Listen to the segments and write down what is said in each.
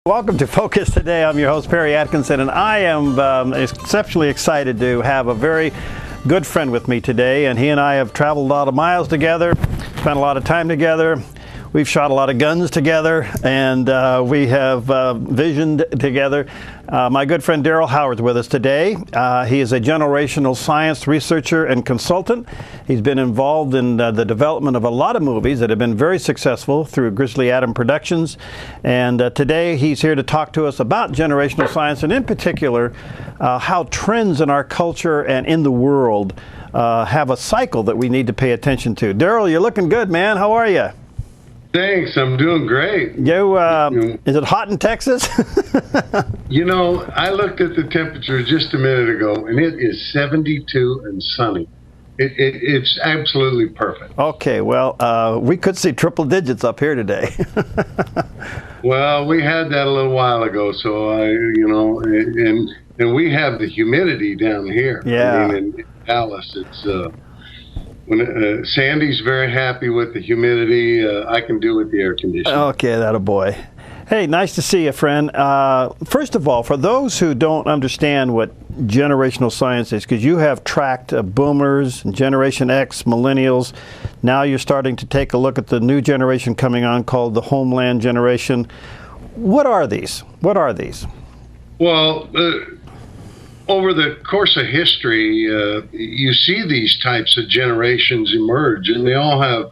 Welcome to Focus Today. I'm your host, Perry Atkinson, and I am exceptionally excited to have a very good friend with me today. And he and I have traveled a lot of miles together, spent a lot of time together. We've shot a lot of guns together, and we have visioned together. My good friend Darryl Howard is with us today. He is a generational science researcher and consultant. He's been involved in the development of a lot of movies that have been very successful through Grizzly Adams Productions. And today he's here to talk to us about generational science, and in particular, how trends in our culture and in the world have a cycle that we need to pay attention to. Darryl, you're looking good, man. How are you? Thanks, I'm doing great. Is it hot in Texas? You know, I looked at the temperature just a minute ago, and it is 72 and sunny. It's absolutely perfect. Okay, well, we could see triple digits up here today. Well, we had that a little while ago, so and we have the humidity down here. Yeah. I mean, in Dallas, it's Sandy's very happy with the humidity. I can do with the air conditioning. Okay, that a boy. Hey, nice to see you, friend. First of all, for those who don't understand what generational science is, because you have tracked boomers, Generation X, millennials. Now you're starting to take a look at the new generation coming on called the Homeland generation. What are these? What are these? Well, over the course of history, you see these types of generations emerge, and they all have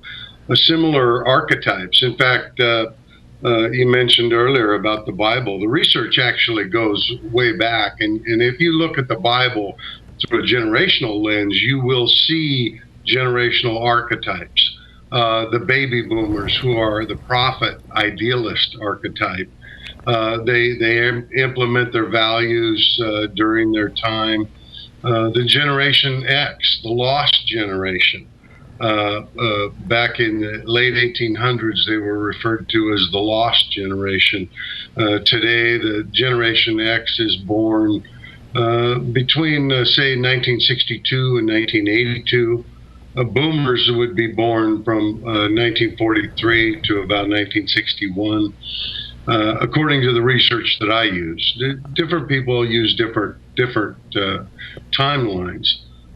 similar archetypes. In fact, you mentioned earlier about the Bible. The research actually goes way back, and if you look at the Bible through a generational lens, you will see generational archetypes. The baby boomers, who are the prophet idealist archetype. They implement their values during their time. The Generation X, the lost generation, back in the late 1800s, they were referred to as the lost generation. Today, the Generation X is born between, say, 1962 and 1982. Boomers would be born from 1943 to about 1961. According to the research that I use, different people use different timelines.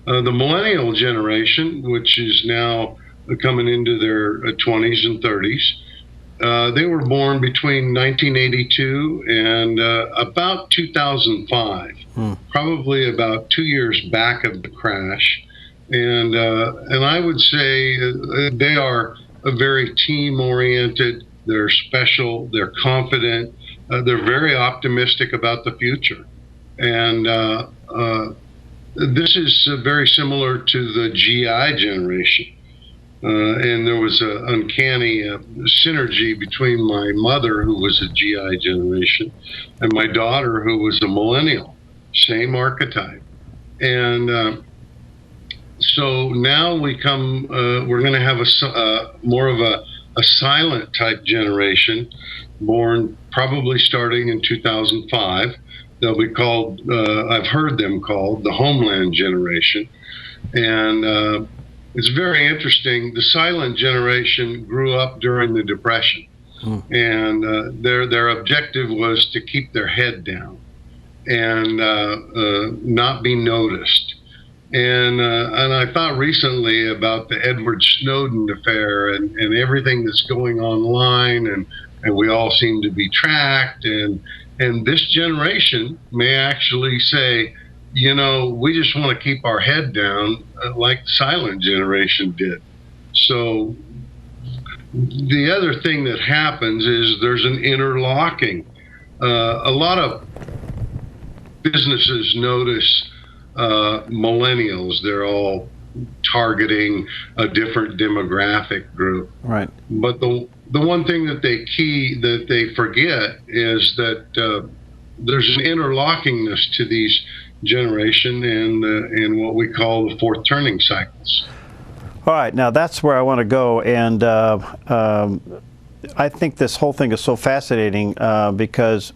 The millennial generation, which is now coming into their 20s and 30s, they were born between 1982 and about 2005, probably about 2 years back of the crash. And I would say they are a very team-oriented. They're special, they're confident, they're very optimistic about the future. And this is very similar to the GI generation. And there was an uncanny synergy between my mother, who was a GI generation, and my daughter, who was a millennial, same archetype. And so now we're going to have more of a silent type generation, born probably starting in 2005. They'll be called, I've heard them called, the Homeland generation. And it's very interesting. The silent generation grew up during the Depression. And their objective was to keep their head down and not be noticed. And I thought recently about the Edward Snowden affair and everything that's going online, and we all seem to be tracked. And this generation may actually say, you know, we just want to keep our head down like the silent generation did. So the other thing that happens is there's an interlocking. A lot of businesses notice millennials. They're all targeting a different demographic group. Right. But the one thing that they forget is that there's an interlockingness to these generation and what we call the fourth turning cycles. All right, now that's where I want to go, and I think this whole thing is so fascinating because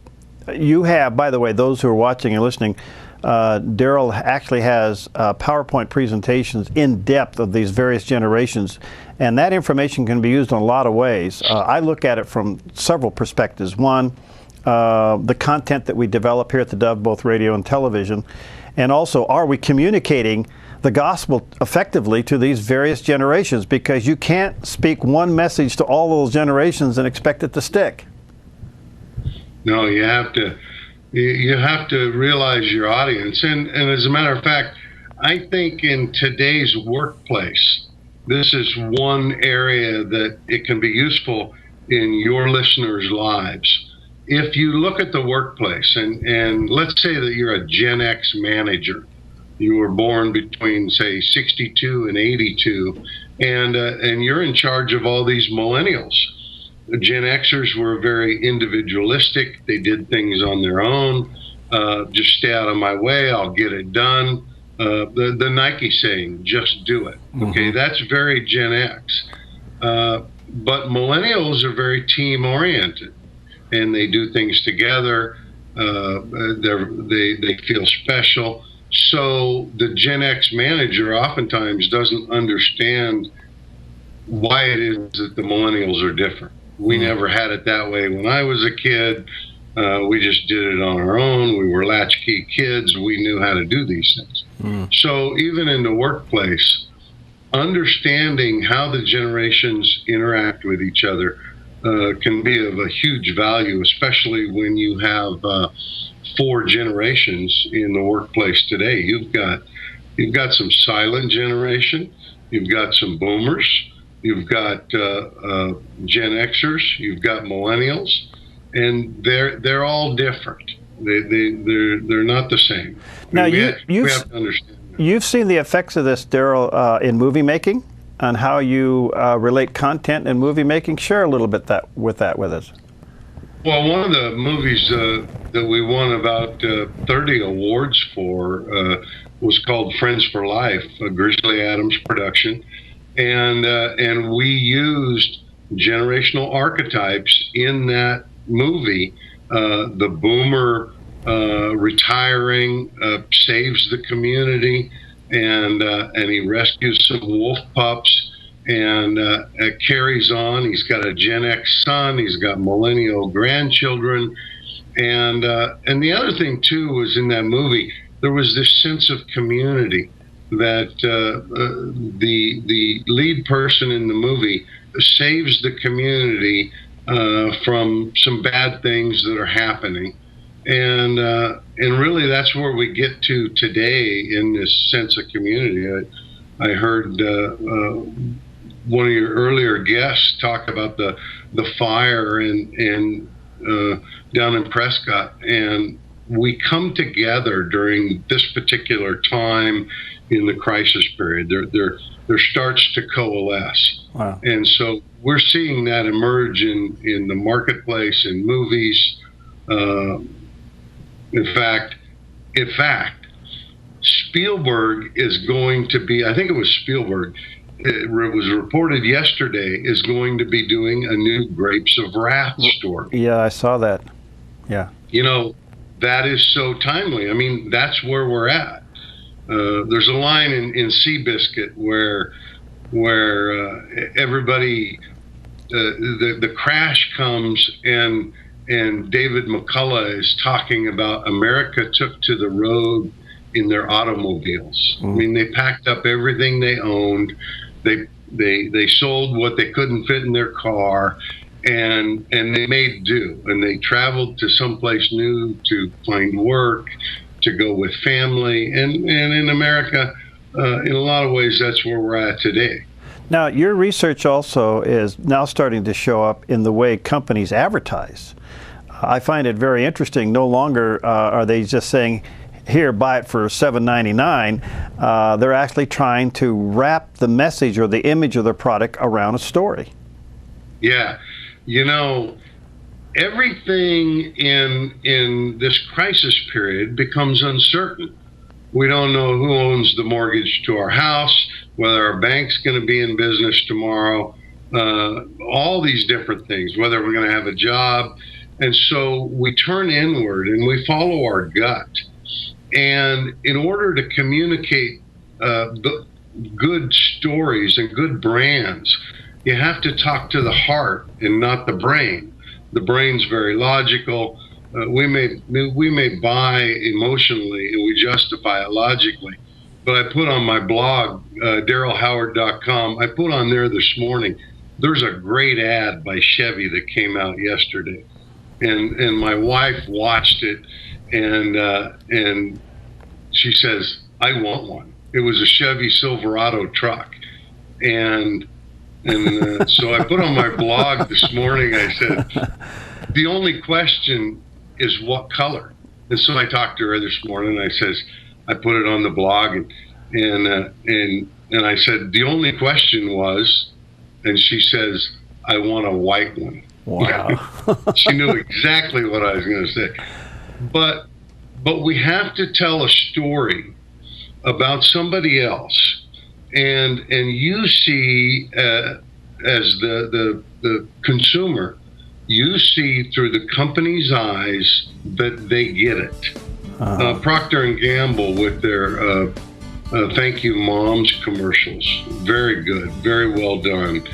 you have, by the way, those who are watching and listening, Darryl actually has PowerPoint presentations in depth of these various generations, and that information can be used in a lot of ways. I look at it from several perspectives. One, the content that we develop here at the Dove, both radio and television? And also, are we communicating the gospel effectively to these various generations? Because you can't speak one message to all those generations and expect it to stick. No, you have to realize your audience. And as a matter of fact, I think in today's workplace, this is one area that it can be useful in your listeners' lives. If you look at the workplace, and let's say that you're a Gen X manager, you were born between, say, 62 and 82, and you're in charge of all these millennials. The Gen Xers were very individualistic. They did things on their own. Just stay out of my way, I'll get it done. The Nike saying, just do it. Okay, that's very Gen X. But millennials are very team-oriented, and they do things together. They feel special. So the Gen X manager oftentimes doesn't understand why it is that the millennials are different. We never had it that way when I was a kid. We just did it on our own. We were latchkey kids. We knew how to do these things. So even in the workplace, understanding how the generations interact with each other can be of a huge value, especially when you have 4 generations in the workplace today. You've got some silent generation. You've got some boomers. You've got Gen Xers, you've got millennials, and they're all different. They're not the same. Now we have to understand that. You've seen the effects of this, Darryl, in movie making, on how you relate content and movie making. Share a little bit with us. Well, one of the movies that we won about 30 awards for was called Friends for Life, a Grizzly Adams production. And we used generational archetypes in that movie. The boomer retiring saves the community, and he rescues some wolf pups, and it carries on. He's got a Gen X son. He's got millennial grandchildren, and the other thing too was in that movie there was this sense of community, that the lead person in the movie saves the community from some bad things that are happening, and really that's where we get to today in this sense of community. I heard one of your earlier guests talk about the fire in down in Prescott, and we come together during this particular time in the crisis period. There starts to coalesce. Wow. And so we're seeing that emerge in the marketplace, in movies. In fact, Spielberg is going to be, I think it was Spielberg, it was reported yesterday, is going to be doing a new Grapes of Wrath story. Yeah, I saw that. Yeah. You know, that is so timely. I mean, that's where we're at. There's a line in Seabiscuit where everybody, the crash comes, and David McCullough is talking about America took to the road in their automobiles. I mean, they packed up everything they owned. They sold what they couldn't fit in their car, and they made do. And they traveled to someplace new to find work, to go with family. And in America, in a lot of ways, that's where we're at today. Now, your research also is now starting to show up in the way companies advertise. I find it very interesting. No longer are they just saying, here, buy it for $7.99. They're actually trying to wrap the message or the image of their product around a story. Yeah. You know, everything in this crisis period becomes uncertain. We don't know who owns the mortgage to our house, whether our bank's going to be in business tomorrow, all these different things, whether we're going to have a job. And so we turn inward and we follow our gut. And in order to communicate the good stories and good brands, you have to talk to the heart and not the brain. The brain's very logical. we may buy emotionally and we justify it logically. But I put on my blog, DarrylHoward.com, I put on there this morning, there's a great ad by Chevy that came out yesterday. And my wife watched it, and she says, I want one. It was a Chevy Silverado truck. And so I put on my blog this morning, I said, the only question is what color. And so I talked to her this morning. I says, I put it on the blog, and I said, the only question was, and she says, I want a white one. Wow. She knew exactly what I was going to say. But we have to tell a story about somebody else, and you see, as the consumer, you see through the company's eyes that they get it. Procter and Gamble with their Thank You Moms commercials, very good, very well done.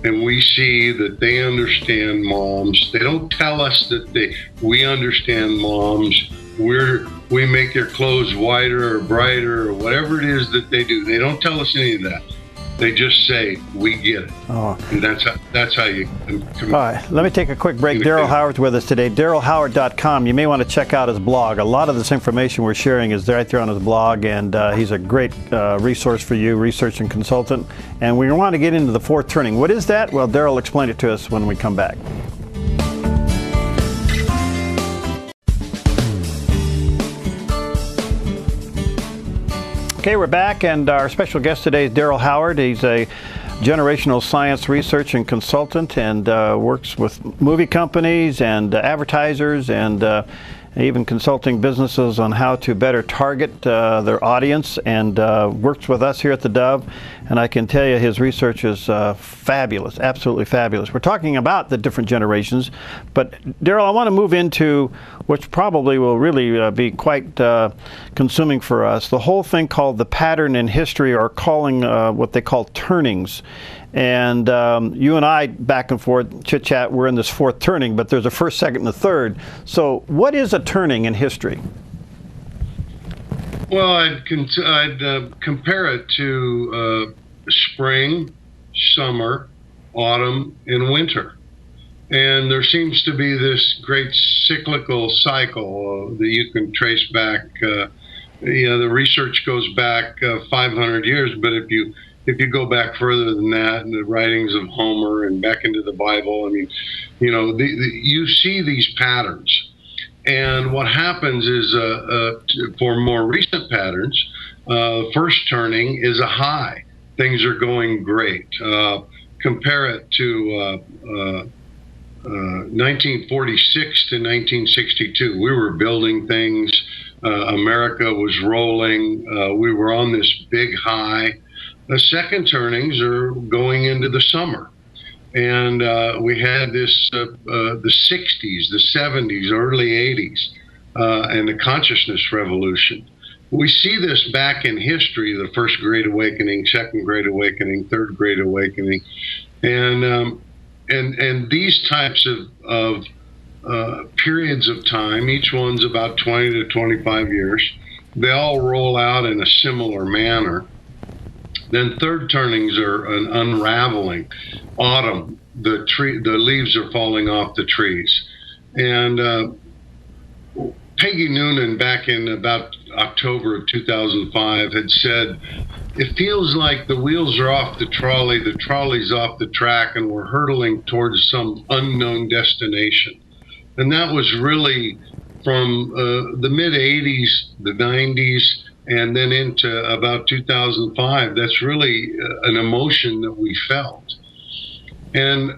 And we see that they understand moms. They don't tell us that we understand moms. We make their clothes whiter or brighter or whatever it is that they do. They don't tell us any of that. They just say, we get it. Oh. And that's how you... All right, let me take a quick break. Darryl Howard's with us today. DarrylHoward.com. You may want to check out his blog. A lot of this information we're sharing is right there on his blog, and he's a great resource for you, research and consultant. And we want to get into the fourth turning. What is that? Well, Darryl will explain it to us when we come back. Okay, we're back, and our special guest today is Darryl Howard. He's a generational science research and consultant, and works with movie companies and advertisers, and even consulting businesses on how to better target their audience, and works with us here at theDove. And I can tell you his research is fabulous, absolutely fabulous. We're talking about the different generations, but Darryl, I want to move into which probably will really be quite consuming for us, the whole thing called the pattern in history, or calling what they call turnings. And you and I, back and forth, chit-chat, we're in this fourth turning, but there's a first, second, and a third. So what is a turning in history? Well, I'd compare it to spring, summer, autumn, and winter. And there seems to be this great cyclical cycle that you can trace back. The research goes back 500 years, but if you go back further than that, and the writings of Homer and back into the Bible, I mean, you see these patterns. And what happens is, for more recent patterns, first turning is a high. Things are going great. Compare it to 1946 to 1962. We were building things. America was rolling. We were on this big high. The second turnings are going into the summer. And we had this, the 60s, the 70s, early 80s, and the consciousness revolution. We see this back in history, the first Great Awakening, second Great Awakening, third Great Awakening. And these types of periods of time, each one's about 20 to 25 years, they all roll out in a similar manner. Then third turnings are an unraveling. Autumn, the leaves are falling off the trees. And Peggy Noonan, back in about October of 2005, had said, it feels like the wheels are off the trolley's off the track, and we're hurtling towards some unknown destination. And that was really from the mid-'80s, the '90s, and then into about 2005. That's really an emotion that we felt. And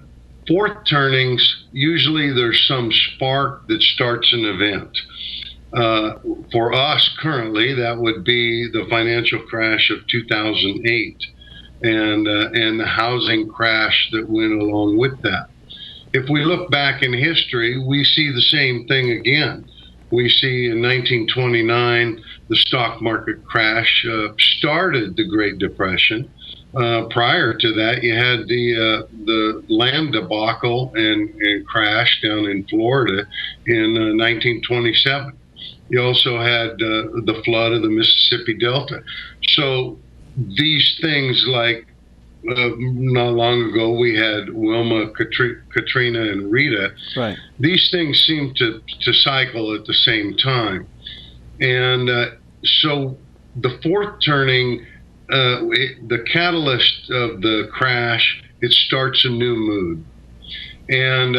fourth turnings, usually there's some spark that starts an event. For us currently, that would be the financial crash of 2008 and the housing crash that went along with that. If we look back in history, we see the same thing again. We see in 1929, the stock market crash started the Great Depression. prior to that, you had the land debacle and crash down in Florida in 1927. You also had the flood of the Mississippi Delta. So these things, like not long ago we had Wilma, Katrina, and Rita. Right. These things seem to cycle at the same time, and so the fourth turning, the catalyst of the crash, it starts a new mood. And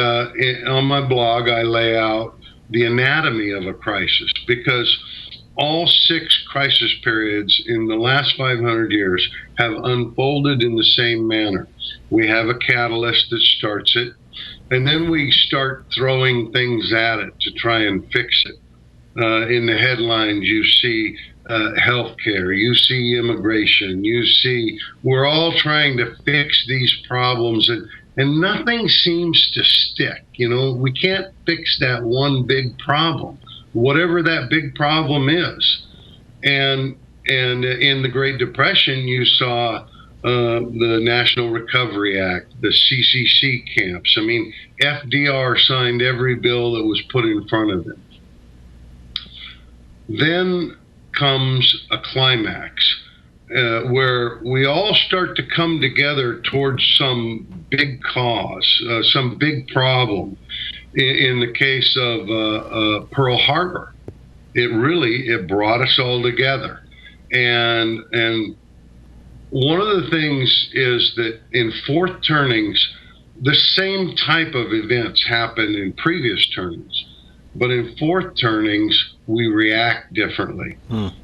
on my blog, I lay out the anatomy of a crisis, because all 6 crisis periods in the last 500 years have unfolded in the same manner. We have a catalyst that starts it, and then we start throwing things at it to try and fix it. In the headlines, you see healthcare, you see immigration, you see we're all trying to fix these problems, and nothing seems to stick. You know, we can't fix that one big problem, whatever that big problem is. And in the Great Depression, you saw the National Recovery Act, the CCC camps. I mean, FDR signed every bill that was put in front of him. Then comes a climax where we all start to come together towards some big cause, some big problem. In the case of Pearl Harbor, it brought us all together. And one of the things is that in fourth turnings, the same type of events happen in previous turnings, but in fourth turnings, we react differently.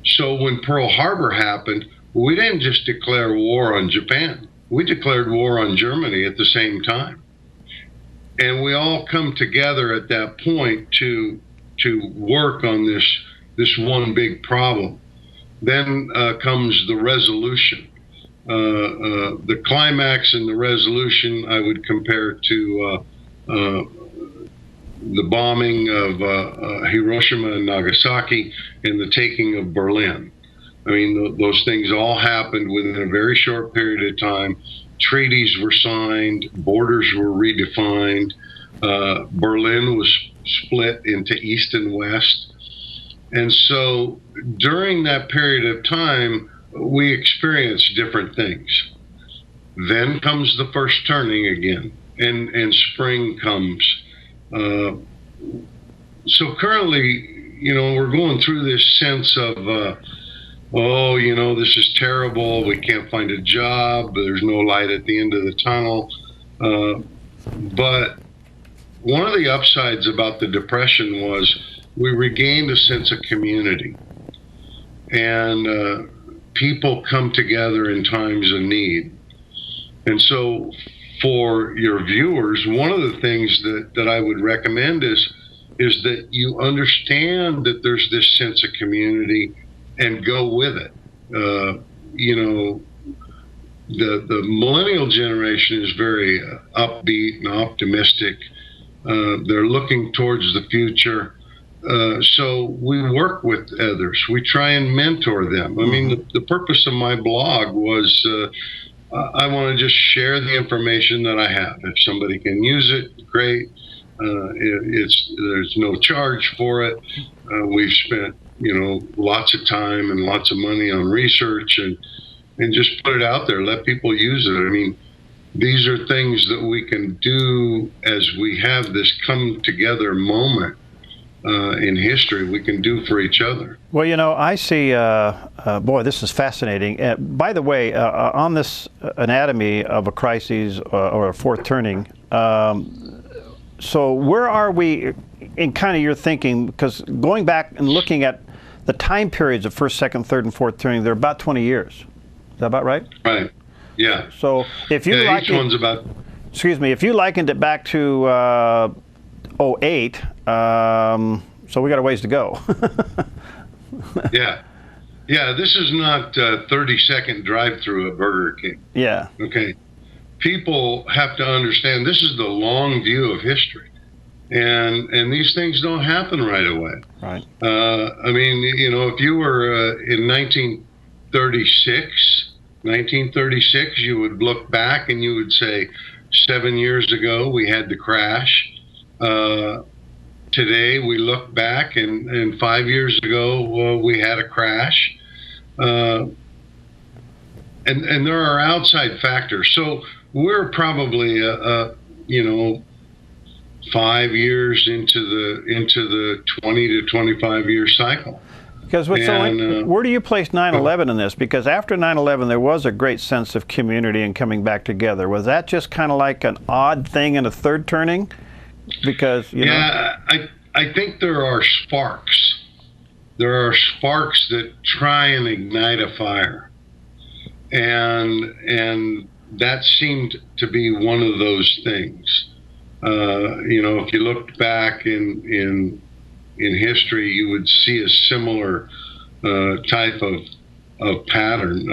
So when Pearl Harbor happened, we didn't just declare war on Japan. We declared war on Germany at the same time. And we all come together at that point to work on this one big problem. Then comes the resolution. The climax and the resolution I would compare to the bombing of Hiroshima and Nagasaki and the taking of Berlin. I mean, those things all happened within a very short period of time. Treaties were signed, borders were redefined, Berlin was split into East and West. And so during that period of time, we experienced different things. Then comes the first turning again, and spring comes. So currently, you know, we're going through this sense of, oh, you know, this is terrible. We can't find a job. There's no light at the end of the tunnel. But one of the upsides about the Depression was we regained a sense of community. And people come together in times of need. And so for your viewers, one of the things that I would recommend is that you understand that there's this sense of community and go with it. You know, the millennial generation is very upbeat and optimistic. They're looking towards the future. So we work with others. We try and mentor them. I mean, the purpose of my blog was I want to just share the information that I have. If somebody can use it, great. There's no charge for it. We've spent, you know, lots of time and lots of money on research and just put it out there. Let people use it. I mean, these are things that we can do as we have this come together moment in history. We can do for each other. Well, you know, I see, boy, this is fascinating. By the way, on this anatomy of a crisis or a fourth turning, so where are we in kind of your thinking? Because going back and looking at the time periods of first, second, third, and fourth turning, they're about 20 years. Is that about right? Right. Yeah. So if you each one's about. Excuse me. If you likened it back to 08, so we got a ways to go. Yeah. Yeah. This is not a 30-second drive-through at Burger King. Yeah. Okay. People have to understand this is the long view of history, and these things don't happen right away. Right. I mean, you know, if you were in 1936, 1936, you would look back and you would say, 7 years ago, we had the crash. Today, we look back and 5 years ago, we had a crash. And there are outside factors. So we're probably, 5 years into the 20 to 25 year cycle. Because where do you place 9/11 in this? Because after 9/11, there was a great sense of community and coming back together. Was that just kind of like an odd thing in a third turning? Because I think there are sparks. There are sparks that try and ignite a fire, and that seemed to be one of those things. If you looked back in history, you would see a similar type of pattern.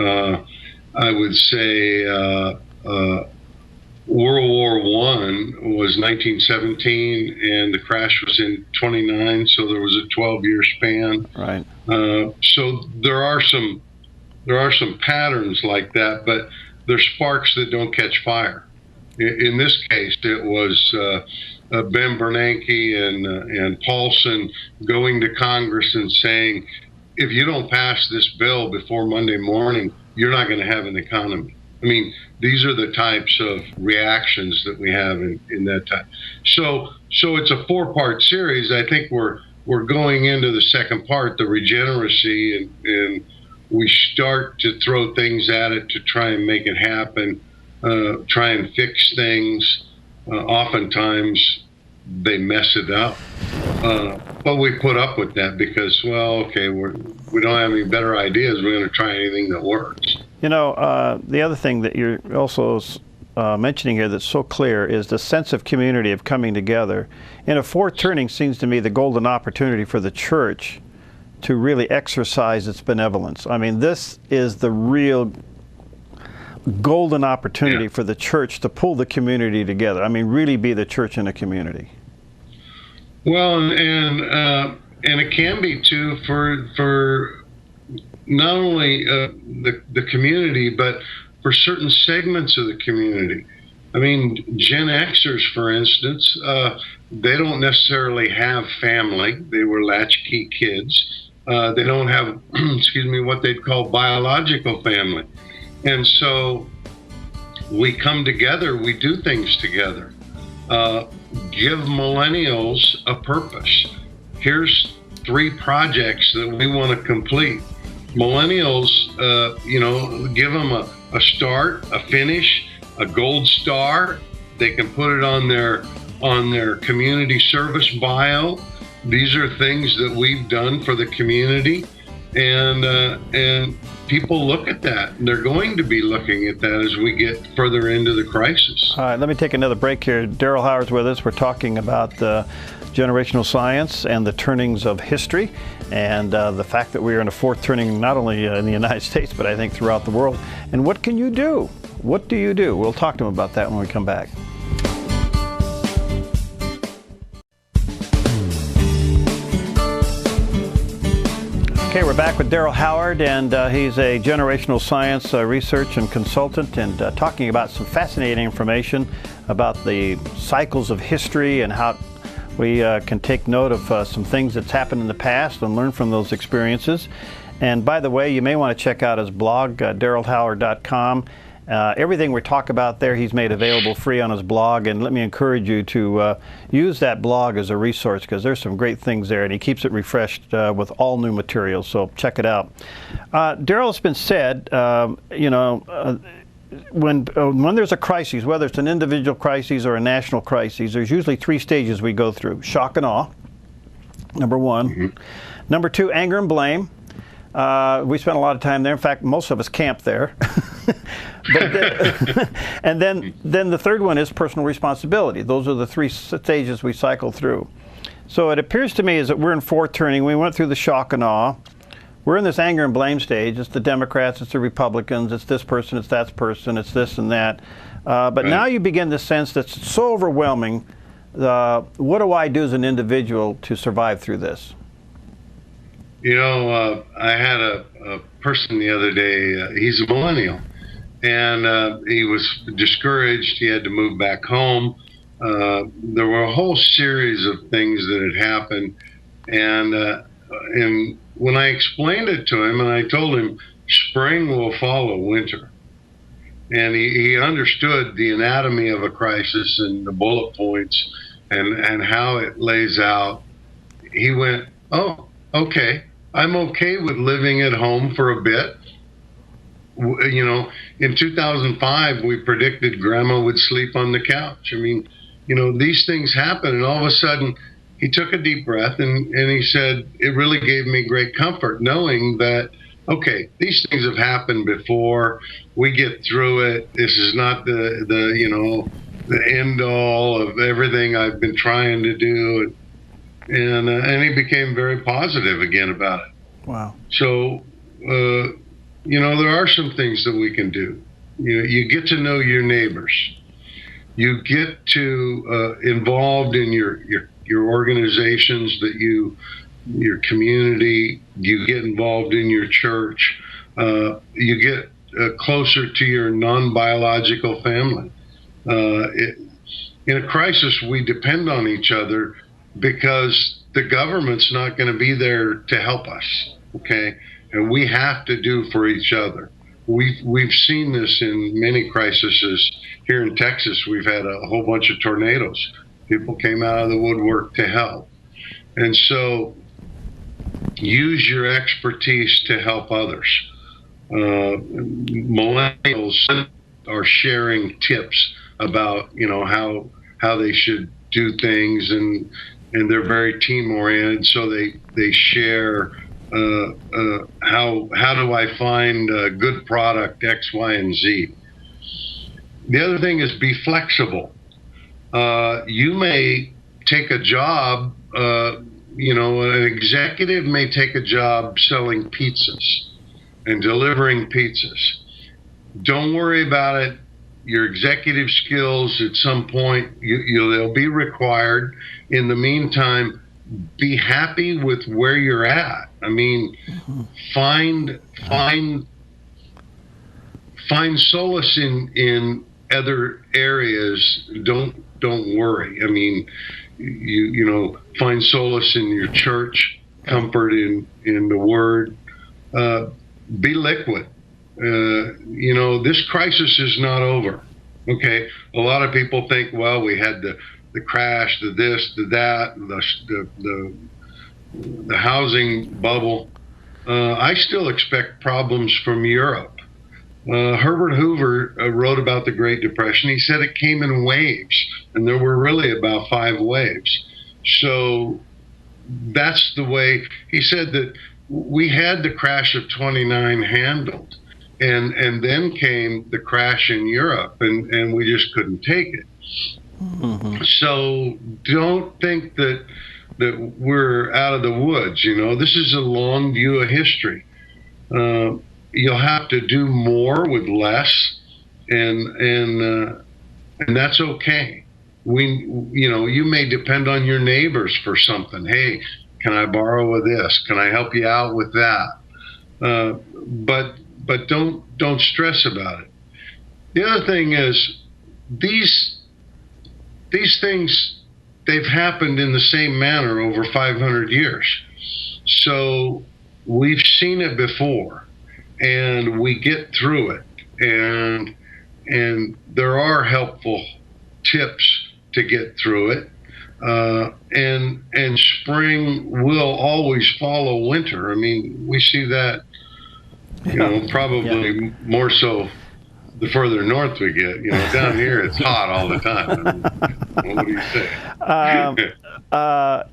I would say World War I was 1917, and the crash was in 29, so there was a 12-year span. Right. So there are some patterns like that, but there's sparks that don't catch fire. In this case, it was Ben Bernanke and Paulson going to Congress and saying, if you don't pass this bill before Monday morning, you're not going to have an economy. I mean, these are the types of reactions that we have in that time. So it's a 4-part series. I think we're going into the second part, the regeneracy, and we start to throw things at it to try and make it happen, try and fix things. Oftentimes they mess it up. But we put up with that because, we don't have any better ideas. We're going to try anything that works. The other thing that you're also mentioning here that's so clear is the sense of community, of coming together. And a fourth turning seems to me the golden opportunity for the church to really exercise its benevolence. I mean, this is the real golden opportunity for the church to pull the community together. I mean, really be the church in a community. Well, and it can be too for not only the community, but for certain segments of the community. I mean, Gen Xers, for instance, they don't necessarily have family. They were latchkey kids. They don't have, what they'd call biological family. And so we come together, we do things together. Give millennials a purpose. Here's 3 projects that we want to complete. Millennials, give them a start, a finish, a gold star. They can put it on their community service bio. These are things that we've done for the community, and people look at that, and they're going to be looking at that as we get further into the crisis. All right, let me take another break here. Darryl Howard's with us. We're talking about generational science and the turnings of history, and the fact that we are in a fourth turning, not only in the United States, but I think throughout the world. And what can you do? What do you do? We'll talk to him about that when we come back. Okay, we're back with Darryl Howard, and he's a generational science research and consultant, and talking about some fascinating information about the cycles of history and how we can take note of some things that's happened in the past and learn from those experiences. And by the way, you may want to check out his blog, darrylhoward.com. Everything we talk about there, he's made available free on his blog, and let me encourage you to use that blog as a resource, because there's some great things there, and he keeps it refreshed with all new materials, so check it out. Darryl, it's been said, when there's a crisis, whether it's an individual crisis or a national crisis, there's usually 3 stages we go through. Shock and awe, number 1. Mm-hmm. Number 2, anger and blame. We spent a lot of time there. In fact, most of us camp there. And then the third one is personal responsibility. Those are the 3 stages we cycle through. So it appears to me is that we're in fourth turning. We went through the shock and awe. We're in this anger and blame stage. It's the Democrats, it's the Republicans, it's this person, it's that person, it's this and that. But now you begin to sense that's so overwhelming. What do I do as an individual to survive through this? I had a person the other day, he's a millennial, and he was discouraged. He had to move back home. There were a whole series of things that had happened, and when I explained it to him, and I told him spring will follow winter, and he understood the anatomy of a crisis and the bullet points and how it lays out, he went, oh, okay, I'm okay with living at home for a bit. You know, in 2005, we predicted grandma would sleep on the couch. I mean, you know, these things happen, and all of a sudden, he took a deep breath and he said, it really gave me great comfort knowing that, okay, these things have happened before. We get through it. This is not the you know, the end all of everything I've been trying to do. And he became very positive again about it. Wow. So, you know, there are some things that we can do. You get to know your neighbors. You get to involved in your organizations that your community. You get involved in your church. You get closer to your non-biological family. In a crisis, we depend on each other because the government's not going to be there to help us. Okay, and we have to do for each other. We've seen this in many crises. Here in Texas, we've had a whole bunch of tornadoes. People came out of the woodwork to help. And so use your expertise to help others. Millennials are sharing tips about, you know, how they should do things, and they're very team oriented. So they share how do I find a good product X, Y, and Z. The other thing is be flexible. You may take a job, you know, an executive may take a job selling pizzas and delivering pizzas. Don't worry about it. Your executive skills at some point, they'll be required. In the meantime, be happy with where you're at. I mean, find solace in other areas. Don't worry. I mean, you know, find solace in your church, comfort in the Word. Be liquid. You know, this crisis is not over. Okay, a lot of people think, well, we had the crash, the this, the that, the housing bubble. I still expect problems from Europe. Herbert Hoover wrote about the Great Depression. He said it came in waves, and there were really about 5 waves. So that's the way. He said that we had the crash of '29 handled, and then came the crash in Europe, and we just couldn't take it. Mm-hmm. So don't think that we're out of the woods. You know, this is a long view of history. You'll have to do more with less, and that's okay. You know, you may depend on your neighbors for something. Hey, can I borrow this? Can I help you out with that? But don't stress about it. The other thing is these things, they've happened in the same manner over 500 years. So we've seen it before, and we get through it. And there are helpful tips to get through it. And spring will always follow winter. I mean, we see that, you know, probably more so the further north we get. You know, down here it's hot all the time. I mean, what do you say?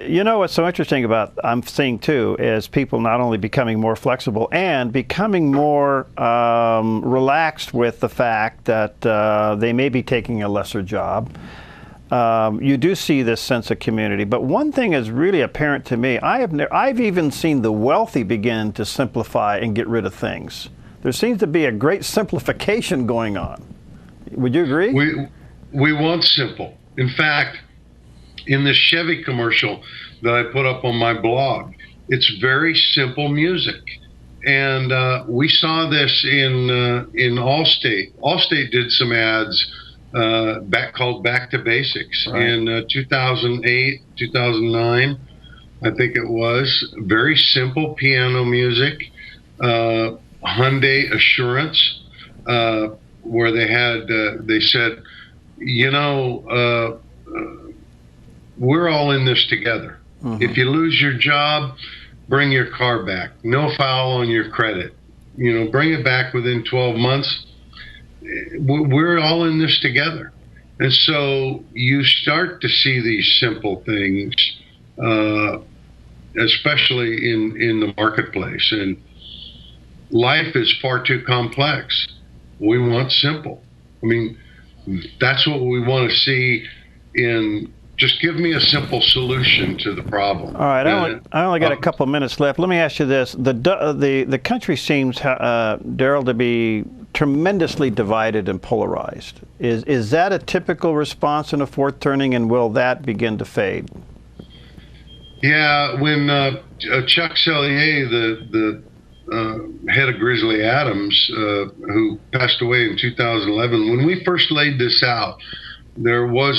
You know, what's so interesting about, I'm seeing too, is people not only becoming more flexible and becoming more relaxed with the fact that they may be taking a lesser job. You do see this sense of community, but one thing is really apparent to me. I've even seen the wealthy begin to simplify and get rid of things. There seems to be a great simplification going on. Would you agree? We want simple. In fact, in the Chevy commercial that I put up on my blog, it's very simple music. we saw this in Allstate. Allstate did some ads called Back to Basics in 2008, 2009, I think it was. Very simple piano music, Hyundai Assurance, where they said, you know, we're all in this together. If you lose your job, bring your car back. No foul on your credit. You know, bring it back within 12 months. We're all in this together. And so you start to see these simple things, especially in the marketplace. And life is far too complex. We want simple. I mean, that's what we want to see in. Just give me a simple solution to the problem. All right, I only got a couple of minutes left. Let me ask you this: the country seems, Darryl, to be tremendously divided and polarized. Is that a typical response in a fourth turning, and will that begin to fade? Yeah, when Chuck Sellier, the head of Grizzly Adams, who passed away in 2011, when we first laid this out, there was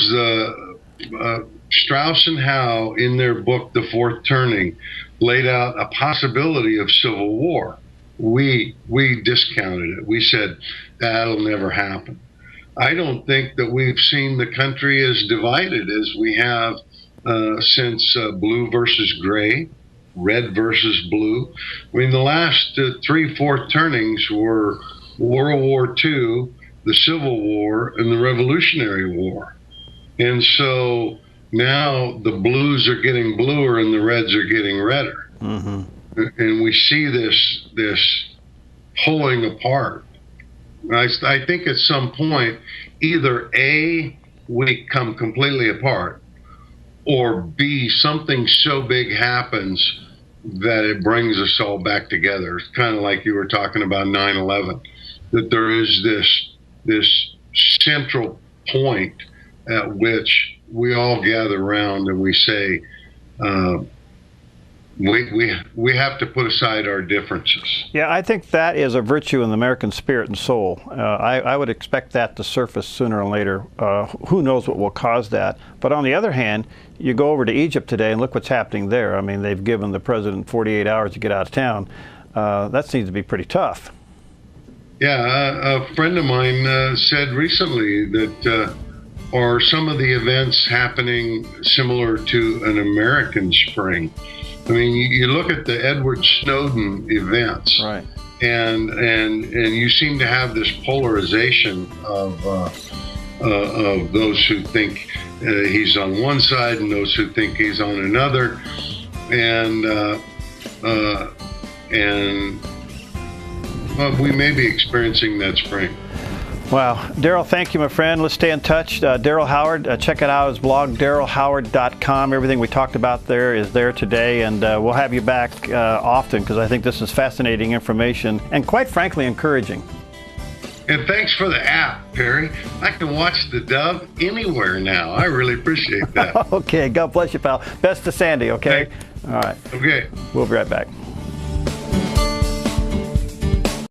Strauss and Howe, in their book, The Fourth Turning, laid out a possibility of civil war. We discounted it. We said, that'll never happen. I don't think that we've seen the country as divided as we have since blue versus gray, red versus blue. I mean, the last three fourth turnings were World War II, the Civil War, and the Revolutionary War. And so now the blues are getting bluer and the reds are getting redder. And we see this pulling apart. I think at some point, either A, we come completely apart, or B, something so big happens that it brings us all back together. It's kind of like you were talking about 9/11, that there is this central point at which we all gather around and we say, we have to put aside our differences. Yeah, I think that is a virtue in the American spirit and soul. I would expect that to surface sooner or later. Who knows what will cause that? But on the other hand, you go over to Egypt today and look what's happening there. I mean, they've given the president 48 hours to get out of town. That seems to be pretty tough. Yeah, a friend of mine said recently that are some of the events happening similar to an American spring? I mean, you look at the Edward Snowden events, right, and you seem to have this polarization of those who think he's on one side and those who think he's on another, and we may be experiencing that spring. Wow. Darryl, thank you, my friend. Let's stay in touch. Darryl Howard, check it out, his blog, darrylhoward.com. Everything we talked about there is there today, and we'll have you back often because I think this is fascinating information and, quite frankly, encouraging. And thanks for the app, Perry. I can watch theDove anywhere now. I really appreciate that. Okay. God bless you, pal. Best to Sandy, okay? Thanks. All right. Okay. We'll be right back.